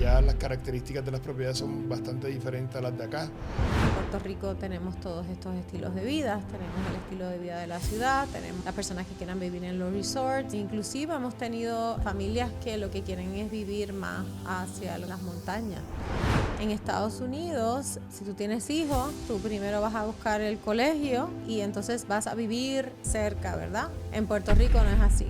allá las características de las propiedades son bastante diferentes a las de acá. En Puerto Rico tenemos todos estos estilos de vida, tenemos el estilo de vida de la ciudad, tenemos las personas que quieran vivir en los resorts, inclusive hemos tenido familias que lo que quieren es vivir más hacia las montañas. En Estados Unidos, si tú tienes hijos, tú primero vas a buscar el colegio y entonces vas a vivir cerca, ¿verdad? En Puerto Rico no es así.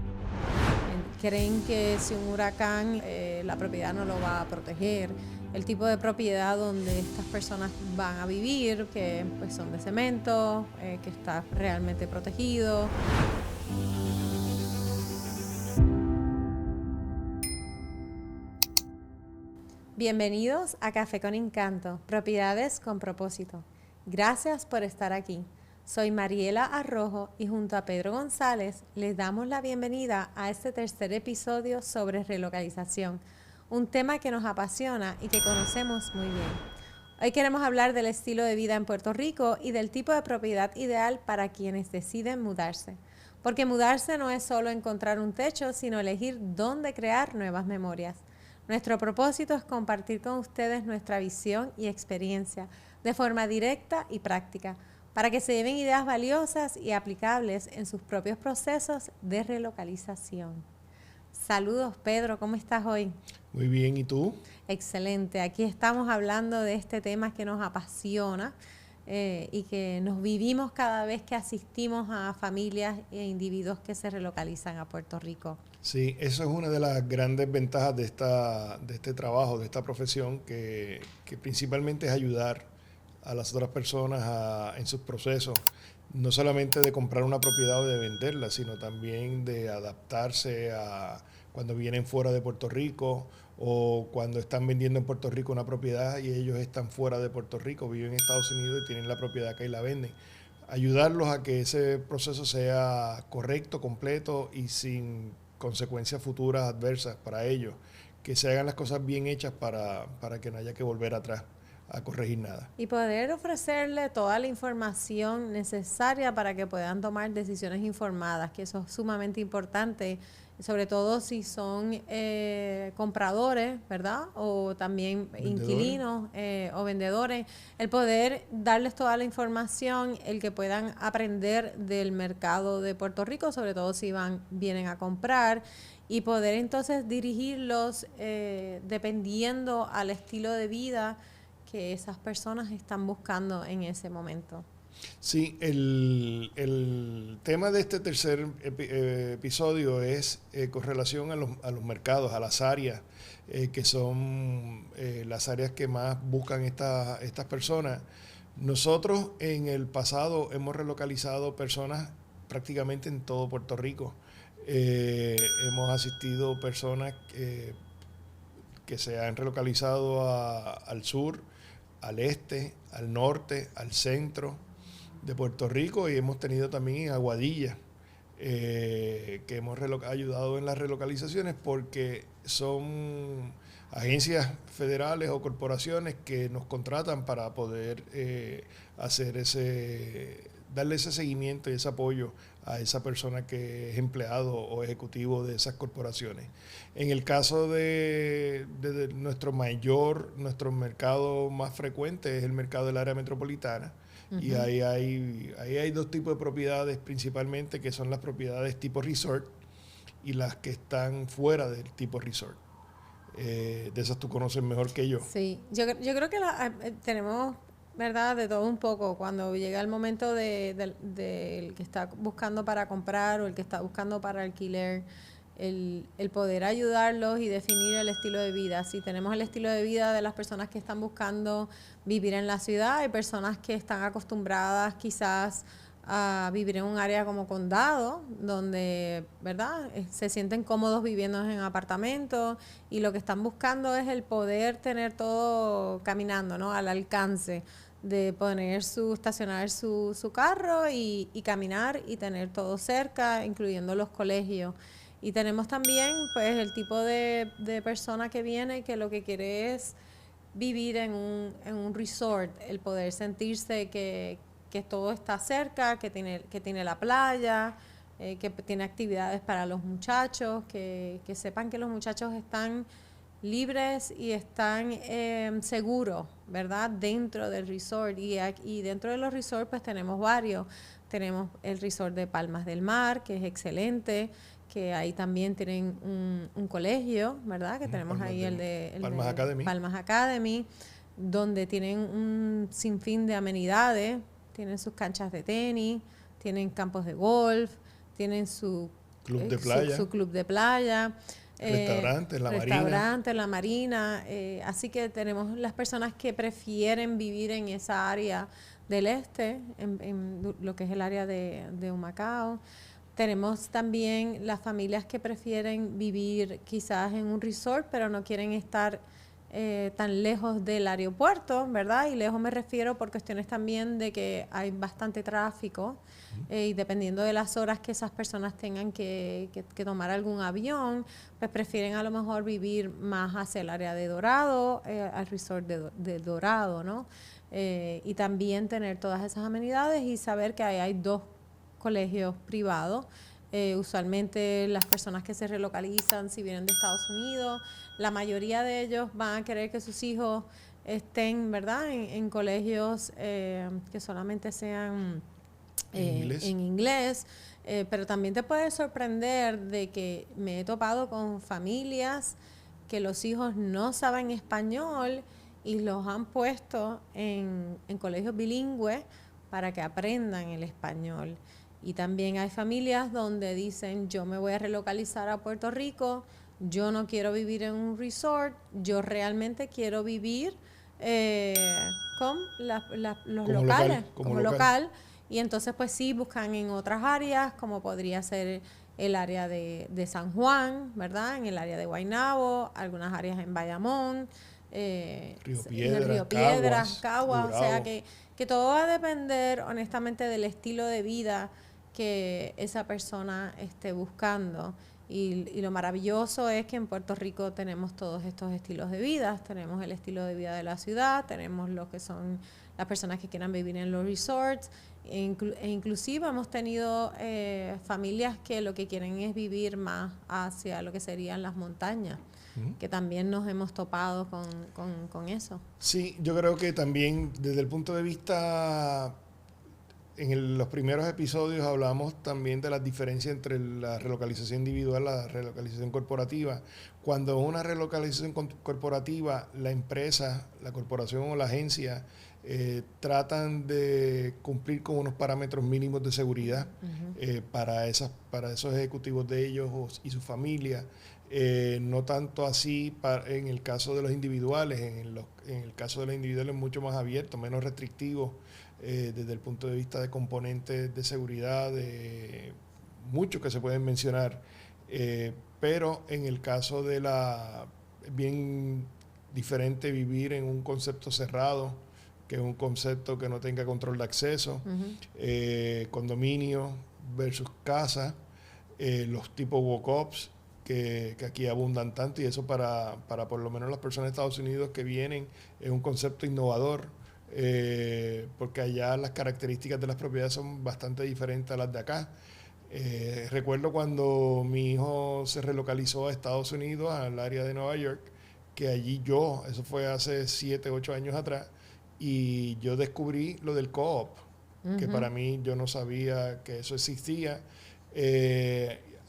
Creen que si un huracán la propiedad no lo va a proteger. El tipo de propiedad donde estas personas van a vivir, que pues son de cemento, que está realmente protegido. Bienvenidos a Café con Encanto, propiedades con propósito. Gracias por estar aquí. Soy Mariela Arrojo y junto a Pedro González les damos la bienvenida a este tercer episodio sobre relocalización, un tema que nos apasiona y que conocemos muy bien. Hoy queremos hablar del estilo de vida en Puerto Rico y del tipo de propiedad ideal para quienes deciden mudarse. Porque mudarse no es solo encontrar un techo, sino elegir dónde crear nuevas memorias. Nuestro propósito es compartir con ustedes nuestra visión y experiencia de forma directa y práctica, para que se lleven ideas valiosas y aplicables en sus propios procesos de relocalización. Saludos, Pedro, ¿cómo estás hoy? Muy bien, ¿y tú? Excelente, aquí estamos hablando de este tema que nos apasiona y que nos vivimos cada vez que asistimos a familias e individuos que se relocalizan a Puerto Rico. Sí, eso es una de las grandes ventajas de este trabajo, de esta profesión, que principalmente es ayudar a las otras personas en sus procesos, no solamente de comprar una propiedad o de venderla, sino también de adaptarse a cuando vienen fuera de Puerto Rico o cuando están vendiendo en Puerto Rico una propiedad y ellos están fuera de Puerto Rico, viven en Estados Unidos y tienen la propiedad acá y la venden. Ayudarlos a que ese proceso sea correcto, completo y sin consecuencias futuras adversas para ellos, que se hagan las cosas bien hechas para que no haya que volver atrás a corregir nada. Y poder ofrecerle toda la información necesaria para que puedan tomar decisiones informadas, que eso es sumamente importante, sobre todo si son compradores, ¿verdad? O también inquilinos o vendedores, el poder darles toda la información, el que puedan aprender del mercado de Puerto Rico, sobre todo si vienen a comprar, y poder entonces dirigirlos dependiendo al estilo de vida que esas personas están buscando en ese momento. Sí, el tema de este tercer episodio es con relación a los mercados, a las áreas, que son las áreas que más buscan estas personas. Nosotros en el pasado hemos relocalizado personas prácticamente en todo Puerto Rico. Hemos asistido personas que se han relocalizado al sur, al este, al norte, al centro de Puerto Rico, y hemos tenido también en Aguadilla, que hemos ayudado en las relocalizaciones porque son agencias federales o corporaciones que nos contratan para poder darle ese seguimiento y ese apoyo a esa persona que es empleado o ejecutivo de esas corporaciones. En el caso de nuestro mercado más frecuente es el mercado del área metropolitana. Uh-huh. Y ahí hay dos tipos de propiedades principalmente, que son las propiedades tipo resort y las que están fuera del tipo resort. De esas tú conoces mejor que yo. Sí, yo creo que tenemos, ¿verdad?, de todo un poco. Cuando llega el momento del que está buscando para comprar o el que está buscando para alquiler, el poder ayudarlos y definir el estilo de vida. Si tenemos el estilo de vida de las personas que están buscando vivir en la ciudad, hay personas que están acostumbradas quizás a vivir en un área como condado, donde, ¿verdad?, se sienten cómodos viviendo en apartamentos y lo que están buscando es el poder tener todo caminando, ¿no?, al alcance, de poner estacionar su carro y caminar y tener todo cerca, incluyendo los colegios. Y tenemos también pues el tipo de persona que viene que lo que quiere es vivir en un resort, el poder sentirse que todo está cerca, que tiene la playa, que tiene actividades para los muchachos, que sepan que los muchachos están libres y están seguros, ¿verdad? Dentro del resort. Y dentro de los resorts pues tenemos varios. Tenemos el resort de Palmas del Mar, que es excelente, que ahí también tienen un colegio, ¿verdad? Que tenemos Palmas ahí Palmas Academy. Palmas Academy, donde tienen un sinfín de amenidades, tienen sus canchas de tenis, tienen campos de golf, tienen su club de playa. Su club de playa. Restaurantes, la marina. Así que tenemos las personas que prefieren vivir en esa área del este, en lo que es el área de Humacao. Tenemos también las familias que prefieren vivir quizás en un resort, pero no quieren estar tan lejos del aeropuerto, ¿verdad? Y lejos me refiero por cuestiones también de que hay bastante tráfico y dependiendo de las horas que esas personas tengan que tomar algún avión, pues prefieren a lo mejor vivir más hacia el área de Dorado, al resort de Dorado, ¿no? Y también tener todas esas amenidades y saber que hay 2 colegios privados. Usualmente las personas que se relocalizan, si vienen de Estados Unidos, la mayoría de ellos van a querer que sus hijos estén, ¿verdad?, en colegios que solamente sean en inglés. Pero también te puede sorprender de que me he topado con familias que los hijos no saben español y los han puesto en colegios bilingües para que aprendan el español. Y también hay familias donde dicen, yo me voy a relocalizar a Puerto Rico, yo no quiero vivir en un resort, yo realmente quiero vivir con los locales, como local. Y entonces pues sí, buscan en otras áreas, como podría ser el área de San Juan, ¿verdad? En el área de Guaynabo, algunas áreas en Bayamón, Río Piedras, Caguas. O sea que todo va a depender honestamente del estilo de vida que esa persona esté buscando. Y lo maravilloso es que en Puerto Rico tenemos todos estos estilos de vida. Tenemos el estilo de vida de la ciudad, tenemos lo que son las personas que quieran vivir en los resorts, e inclusive hemos tenido familias que lo que quieren es vivir más hacia lo que serían las montañas, que también nos hemos topado con eso. Sí, yo creo que también desde el punto de vista... En los primeros episodios hablamos también de las diferencias entre la relocalización individual y la relocalización corporativa. Cuando una relocalización corporativa, la empresa, la corporación o la agencia tratan de cumplir con unos parámetros mínimos de seguridad para esos ejecutivos de ellos y su familia. No tanto así en el caso de los individuales. En el caso de los individuales es mucho más abierto, menos restrictivo. Desde el punto de vista de componentes de seguridad, de muchos que se pueden mencionar, pero en el caso de es bien diferente vivir en un concepto cerrado, que es un concepto que no tenga control de acceso, condominio versus casa, los tipos walk-ups, que aquí abundan tanto, y eso para por lo menos las personas de Estados Unidos que vienen es un concepto innovador. Porque allá las características de las propiedades son bastante diferentes a las de acá. Recuerdo cuando mi hijo se relocalizó a Estados Unidos, al área de Nueva York, que allí eso fue hace 7, 8 años atrás, y yo descubrí lo del co-op, que para mí yo no sabía que eso existía,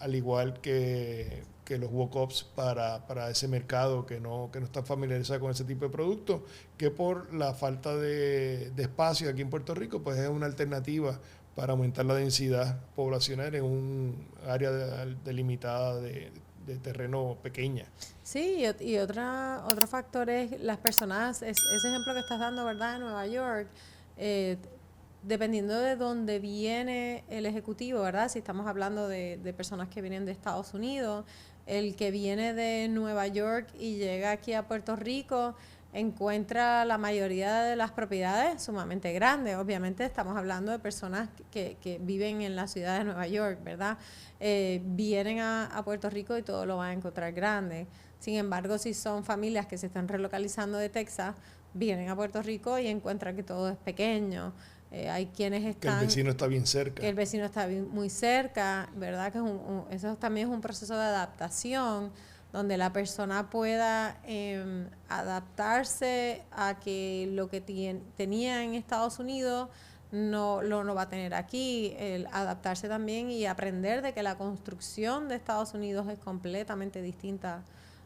al igual que los walk-ups para ese mercado que no está familiarizado con ese tipo de productos, que por la falta de espacio aquí en Puerto Rico, pues es una alternativa para aumentar la densidad poblacional en un área delimitada de terreno pequeña. Sí, y otro factor es las personas, ese ejemplo que estás dando, ¿verdad?, de Nueva York, dependiendo de dónde viene el ejecutivo, ¿verdad? Si estamos hablando de personas que vienen de Estados Unidos, el que viene de Nueva York y llega aquí a Puerto Rico encuentra la mayoría de las propiedades sumamente grandes. Obviamente estamos hablando de personas que viven en la ciudad de Nueva York, ¿verdad? Vienen a Puerto Rico y todo lo van a encontrar grande. Sin embargo, si son familias que se están relocalizando de Texas, vienen a Puerto Rico y encuentran que todo es pequeño. Hay quienes están... Que el vecino está bien cerca. Que el vecino está muy cerca, ¿verdad? Que eso también es un proceso de adaptación, donde la persona pueda adaptarse a que lo que tenía en Estados Unidos no va a tener aquí, el adaptarse también y aprender de que la construcción de Estados Unidos es completamente distinta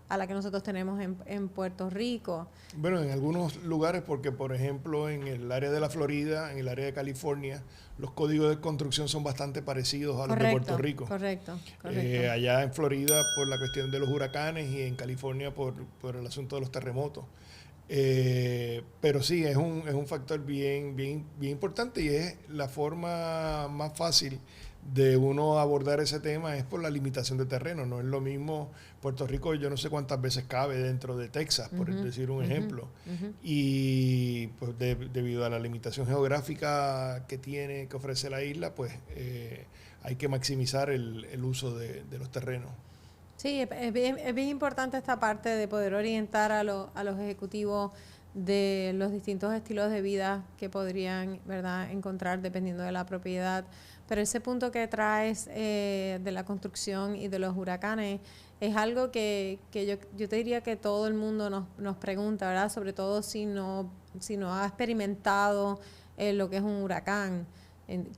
a la que nosotros tenemos en Puerto Rico. Bueno, en algunos lugares, porque por ejemplo en el área de la Florida, en el área de California, los códigos de construcción son bastante parecidos a los de Puerto Rico. Correcto. Allá en Florida por la cuestión de los huracanes y en California por el asunto de los terremotos. Pero sí, es un factor bien importante y es la forma más fácil de uno abordar ese tema es por la limitación de terreno. No es lo mismo Puerto Rico, yo no sé cuántas veces cabe dentro de Texas, por decir un ejemplo. Y pues debido a la limitación geográfica que ofrece la isla, pues hay que maximizar el uso de los terrenos. Sí, es bien importante esta parte de poder orientar a los ejecutivos de los distintos estilos de vida que podrían, ¿verdad?, encontrar dependiendo de la propiedad. Pero ese punto que traes de la construcción y de los huracanes es algo que yo te diría que todo el mundo nos pregunta, ¿verdad? Sobre todo si no ha experimentado lo que es un huracán.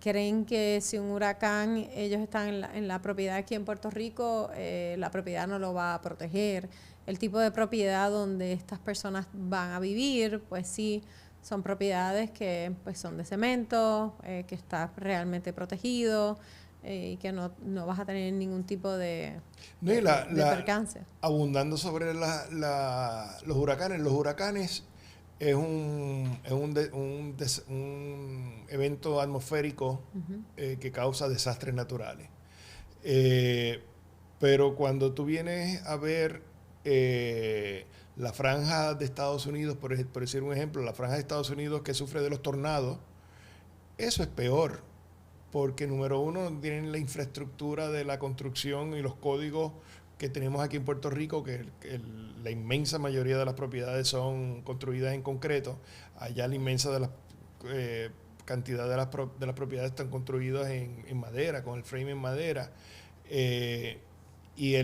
Creen que si un huracán, ellos están en la propiedad aquí en Puerto Rico, la propiedad no lo va a proteger. El tipo de propiedad donde estas personas van a vivir, pues sí, son propiedades que pues son de cemento, que está realmente protegido y que no vas a tener ningún tipo de percance. Abundando sobre los huracanes es un evento atmosférico que causa desastres naturales. Pero cuando tú vienes a ver la franja de Estados Unidos, por decir un ejemplo, la franja de Estados Unidos que sufre de los tornados, eso es peor, porque número uno, tienen la infraestructura de la construcción y los códigos que tenemos aquí en Puerto Rico, que la inmensa mayoría de las propiedades son construidas en concreto. Allá la inmensa de cantidad de las propiedades están construidas en madera, con el frame en madera. Y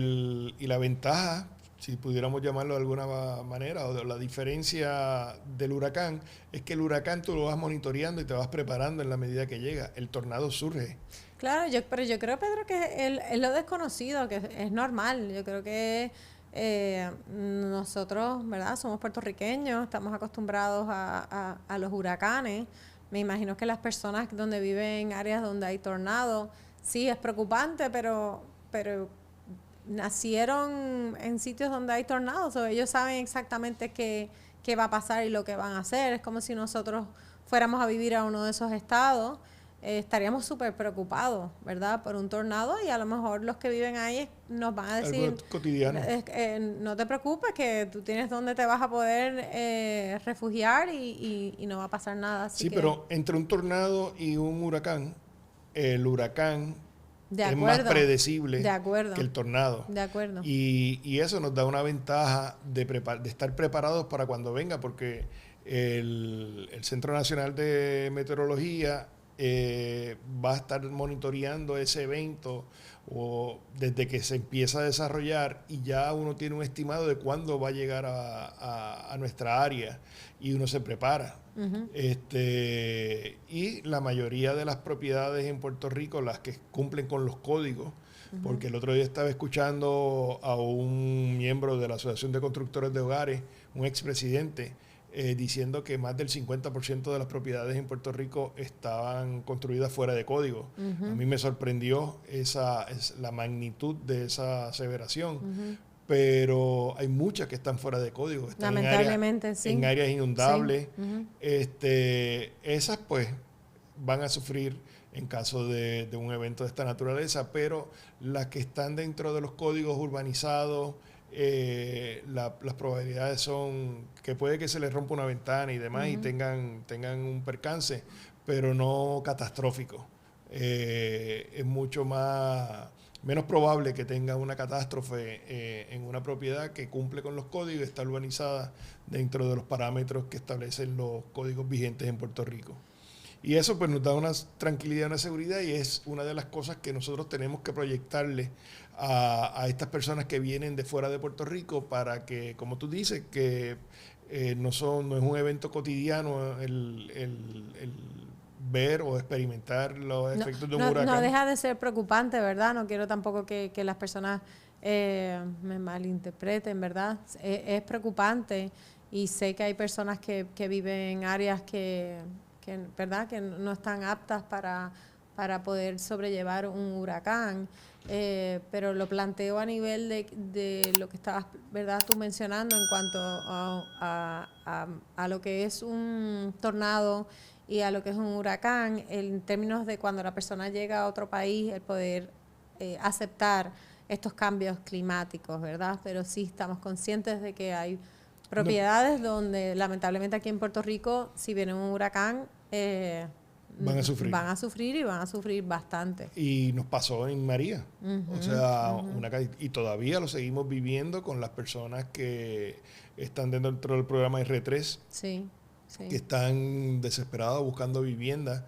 la ventaja, si pudiéramos llamarlo de alguna manera, o de la diferencia del huracán, es que el huracán tú lo vas monitoreando y te vas preparando en la medida que llega. El tornado surge. Claro, pero yo creo, Pedro, que es lo desconocido, que es normal. Yo creo que nosotros, ¿verdad? Somos puertorriqueños, estamos acostumbrados a los huracanes. Me imagino que las personas donde viven en áreas donde hay tornados, sí, es preocupante, pero nacieron en sitios donde hay tornados, o ellos saben exactamente qué va a pasar y lo que van a hacer. Es como si nosotros fuéramos a vivir a uno de esos estados, estaríamos súper preocupados, ¿verdad?, por un tornado, y a lo mejor los que viven ahí nos van a decir, algo cotidiano. No te preocupes, que tú tienes donde te vas a poder refugiar y no va a pasar nada. Así pero entre un tornado y un huracán, el huracán es más predecible que el tornado. De acuerdo. Y eso nos da una ventaja de estar preparados para cuando venga, porque el Centro Nacional de Meteorología va a estar monitoreando ese evento desde que se empieza a desarrollar, y ya uno tiene un estimado de cuándo va a llegar a nuestra área y uno se prepara. Y la mayoría de las propiedades en Puerto Rico, las que cumplen con los códigos, porque el otro día estaba escuchando a un miembro de la Asociación de Constructores de Hogares, un expresidente, diciendo que más del 50% de las propiedades en Puerto Rico estaban construidas fuera de código. A mí me sorprendió la magnitud de esa aseveración. Pero hay muchas que están fuera de código. Están lamentablemente, en áreas inundables. Esas pues van a sufrir en caso de un evento de esta naturaleza, pero las que están dentro de los códigos urbanizados, las probabilidades son que puede que se les rompa una ventana y demás y tengan un percance, pero no catastrófico. Es mucho menos probable que tenga una catástrofe en una propiedad que cumple con los códigos y está urbanizada dentro de los parámetros que establecen los códigos vigentes en Puerto Rico. Y eso pues nos da una tranquilidad, una seguridad, y es una de las cosas que nosotros tenemos que proyectarle a estas personas que vienen de fuera de Puerto Rico para que, como tú dices, que no es un evento cotidiano el ver o experimentar los efectos de un huracán. No deja de ser preocupante, ¿verdad? No quiero tampoco que las personas me malinterpreten, ¿verdad? Es preocupante, y sé que hay personas que viven en áreas que ¿verdad? Que no están aptas para poder sobrellevar un huracán. Pero lo planteo a nivel de lo que estabas, ¿verdad?, tú mencionando en cuanto a lo que es un tornado y a lo que es un huracán, en términos de cuando la persona llega a otro país, el poder aceptar estos cambios climáticos, ¿verdad? Pero sí estamos conscientes de que hay propiedades donde lamentablemente aquí en Puerto Rico, si viene un huracán, van a sufrir. Van a sufrir, y van a sufrir bastante. Y nos pasó en María. O sea, y todavía lo seguimos viviendo con las personas que están dentro del programa R3. Sí. Que están desesperados buscando vivienda.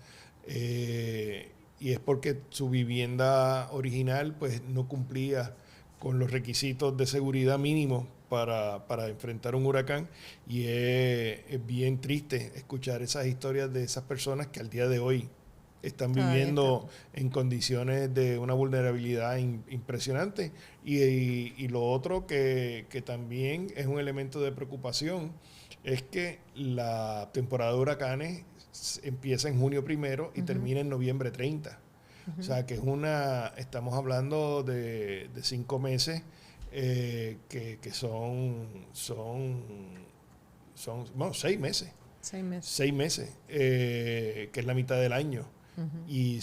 Y es porque su vivienda original pues no cumplía con los requisitos de seguridad mínimos para enfrentar un huracán, y es bien triste escuchar esas historias de esas personas que al día de hoy están viviendo en condiciones de una vulnerabilidad impresionante. Y lo otro que también es un elemento de preocupación es que la temporada de huracanes empieza en junio 1 y termina en noviembre 30. O sea, que estamos hablando de 5 meses que son bueno, 6 meses. 6 meses. 6 meses, que es la mitad del año. Y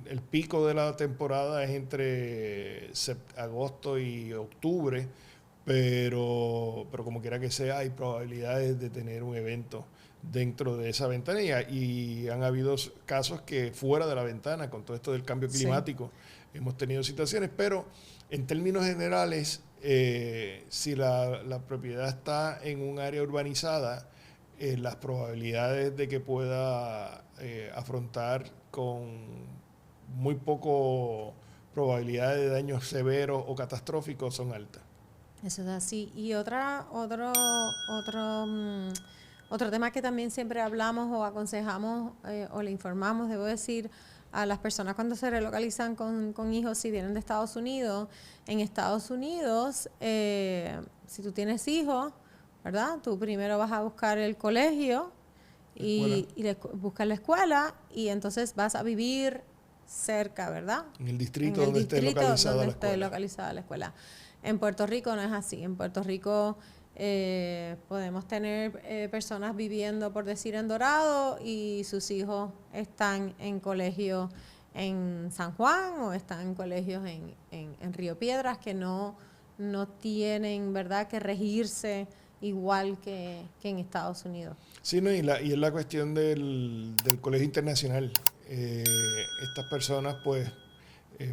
el pico de la temporada es entre agosto y octubre, pero como quiera que sea, hay probabilidades de tener un evento dentro de esa ventana, y han habido casos que fuera de la ventana, con todo esto del cambio climático, hemos tenido situaciones, pero en términos generales, si la propiedad está en un área urbanizada, las probabilidades de que pueda afrontar con muy poco probabilidad de daños severos o catastróficos son altas. Eso es así. Y otro tema que también siempre hablamos o aconsejamos o le informamos, debo decir, a las personas cuando se relocalizan con hijos, si vienen de Estados Unidos. En Estados Unidos, si tú tienes hijos, ¿verdad? Tú primero vas a buscar el colegio y buscar la escuela, y entonces vas a vivir cerca, ¿verdad? En el distrito donde esté localizada la escuela. En Puerto Rico no es así. En Puerto Rico podemos tener personas viviendo, por decir, en Dorado, y sus hijos están en colegios en San Juan o están en colegios en Río Piedras, que no tienen, ¿verdad?, que regirse igual que en Estados Unidos. Sí, no, y es la cuestión del colegio internacional. Estas personas pues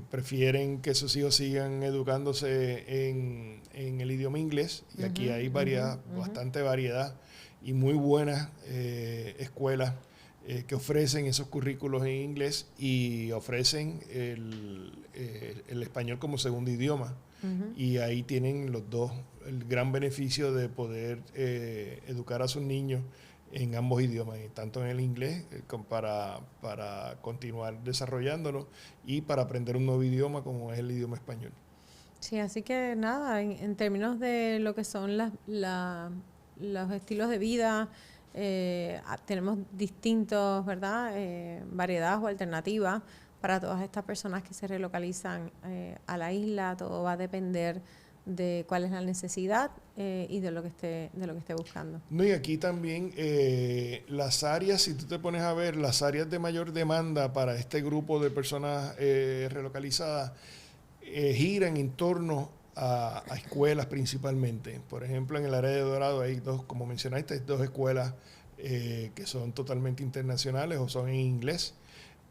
prefieren que sus hijos sigan educándose en el idioma inglés, y aquí hay bastante variedad y muy buenas escuelas que ofrecen esos currículos en inglés y ofrecen el español como segundo idioma. Y ahí tienen los dos el gran beneficio de poder educar a sus niños en ambos idiomas, tanto en el inglés para continuar desarrollándolo, y para aprender un nuevo idioma como es el idioma español. Sí, así que nada, en términos de lo que son los estilos de vida, tenemos distintos, ¿verdad?, variedades o alternativas para todas estas personas que se relocalizan a la isla. Todo va a depender de cuál es la necesidad y de lo que esté buscando. No, y aquí también las áreas, si tú te pones a ver, las áreas de mayor demanda para este grupo de personas relocalizadas giran en torno a escuelas principalmente. Por ejemplo, en el área de Dorado hay dos, como mencionaste, hay 2 escuelas que son totalmente internacionales o son en inglés.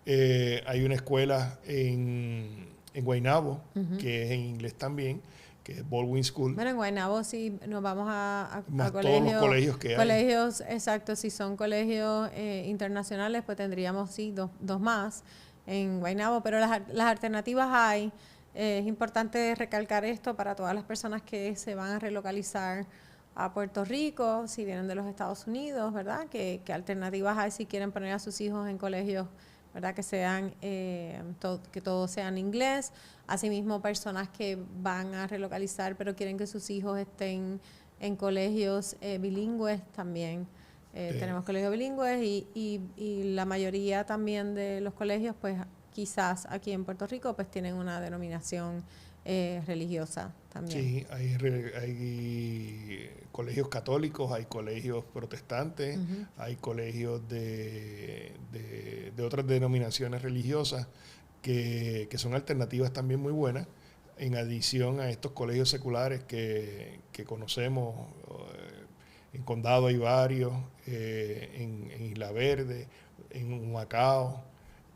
Hay una escuela en Guaynabo, que es en inglés también, que es Baldwin School. Bueno, en Guaynabo sí nos vamos a más colegios. Todos los colegios que hay. Colegios, exacto. Si son colegios internacionales, pues tendríamos sí dos más en Guaynabo, pero las alternativas hay. Es importante recalcar esto para todas las personas que se van a relocalizar a Puerto Rico, si vienen de los Estados Unidos, ¿verdad? Que alternativas hay si quieren poner a sus hijos en colegios, ¿verdad? Que sean que todo sea en inglés. Asimismo, personas que van a relocalizar pero quieren que sus hijos estén en colegios bilingües también. Tenemos colegios bilingües y la mayoría también de los colegios, pues quizás aquí en Puerto Rico, pues tienen una denominación religiosa también. Sí, hay colegios católicos, hay colegios protestantes, hay colegios de otras denominaciones religiosas que son alternativas también muy buenas, en adición a estos colegios seculares que conocemos. En Condado hay varios, en Isla Verde, en Humacao,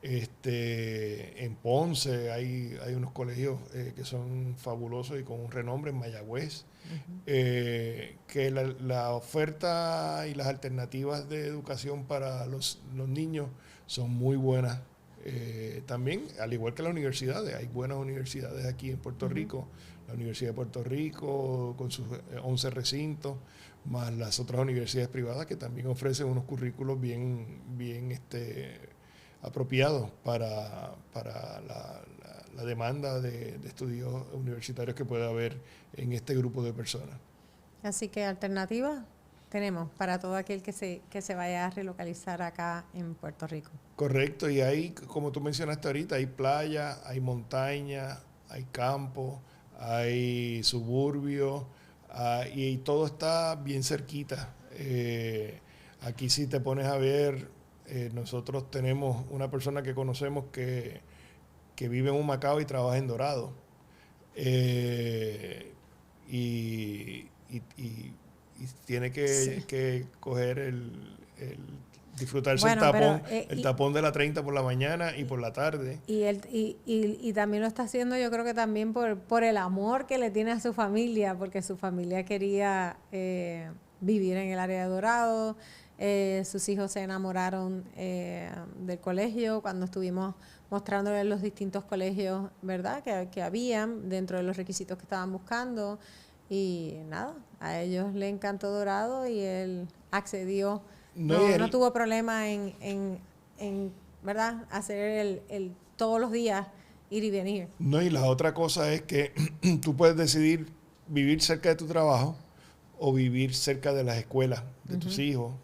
en Ponce hay unos colegios que son fabulosos y con un renombre, en Mayagüez, que la oferta y las alternativas de educación para los niños son muy buenas. También, al igual que las universidades, hay buenas universidades aquí en Puerto Rico, la Universidad de Puerto Rico con sus 11 recintos, más las otras universidades privadas que también ofrecen unos currículos bien apropiados para la demanda de estudios universitarios que pueda haber en este grupo de personas. Así que alternativas tenemos para todo aquel que se vaya a relocalizar acá en Puerto Rico. Correcto, y hay, como tú mencionaste ahorita, hay playa, hay montaña, hay campo, hay suburbio, y todo está bien cerquita. Aquí si te pones a ver, nosotros tenemos una persona que conocemos que vive en Humacao y trabaja en Dorado. Y tiene que coger disfrutarse el tapón de la 30 por la mañana y por la tarde. Y también lo está haciendo, yo creo que también por el amor que le tiene a su familia, porque su familia quería vivir en el área de Dorado. Sus hijos se enamoraron del colegio cuando estuvimos mostrándoles los distintos colegios, ¿verdad? Que habían dentro de los requisitos que estaban buscando. Y nada, a ellos le encantó Dorado y él accedió. No tuvo problema en ¿verdad? Hacer todos los días ir y venir. No, y la otra cosa es que tú puedes decidir vivir cerca de tu trabajo o vivir cerca de las escuelas de tus hijos.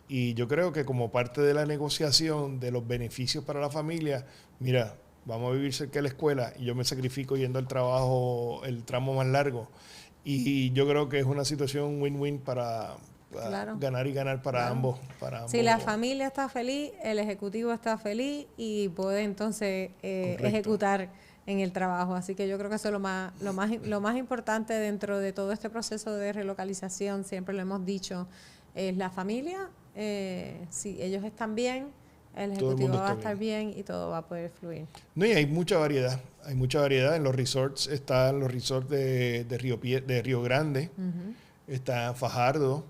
Y yo creo que como parte de la negociación de los beneficios para la familia, mira, vamos a vivir cerca de la escuela y yo me sacrifico yendo al trabajo el tramo más largo. Y yo creo que es una situación win-win para claro, ganar y ganar para ambos. Si la familia está feliz, el ejecutivo está feliz y puede entonces ejecutar en el trabajo. Así que yo creo que eso es lo más importante dentro de todo este proceso de relocalización, siempre lo hemos dicho, es la familia. Si ellos están bien, el ejecutivo va a estar bien y todo va a poder fluir. No, y hay mucha variedad. Hay mucha variedad. En los resorts están los resorts de Río Grande, está Fajardo.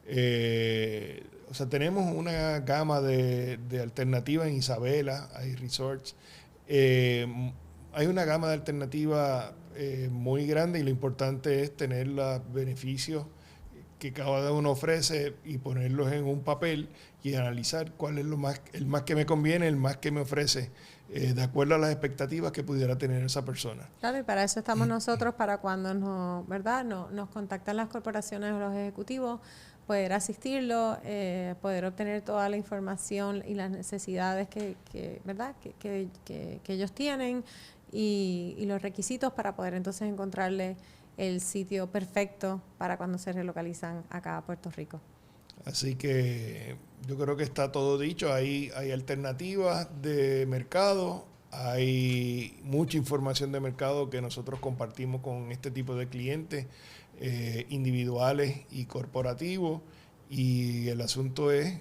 O sea, tenemos una gama de alternativas en Isabela, hay resorts. Hay una gama de alternativas muy grande y lo importante es tener los beneficios que cada uno ofrece y ponerlos en un papel y analizar cuál es el más que me conviene, el más que me ofrece, de acuerdo a las expectativas que pudiera tener esa persona. Claro, y para eso estamos nosotros, para cuando nos contactan las corporaciones o los ejecutivos, poder asistirlo, poder obtener toda la información y las necesidades que ellos tienen y los requisitos para poder entonces encontrarle el sitio perfecto para cuando se relocalizan acá a Puerto Rico. Así que yo creo que está todo dicho. Hay alternativas de mercado, hay mucha información de mercado que nosotros compartimos con este tipo de clientes individuales y corporativos, y el asunto es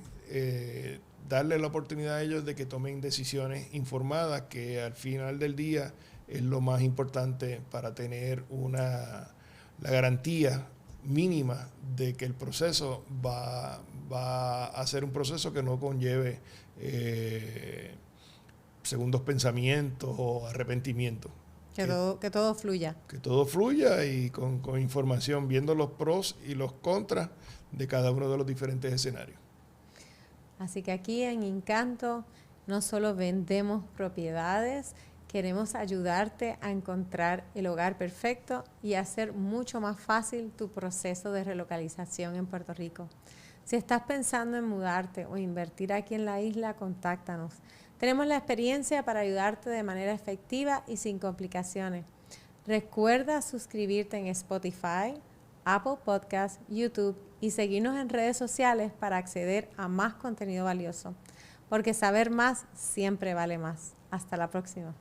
darle la oportunidad a ellos de que tomen decisiones informadas que al final del día es lo más importante para tener la garantía mínima de que el proceso va a ser un proceso que no conlleve segundos pensamientos o arrepentimientos. Que todo fluya. Que todo fluya y con información, viendo los pros y los contras de cada uno de los diferentes escenarios. Así que aquí en Encanto no solo vendemos propiedades, queremos ayudarte a encontrar el hogar perfecto y hacer mucho más fácil tu proceso de relocalización en Puerto Rico. Si estás pensando en mudarte o invertir aquí en la isla, contáctanos. Tenemos la experiencia para ayudarte de manera efectiva y sin complicaciones. Recuerda suscribirte en Spotify, Apple Podcasts, YouTube y seguirnos en redes sociales para acceder a más contenido valioso. Porque saber más siempre vale más. Hasta la próxima.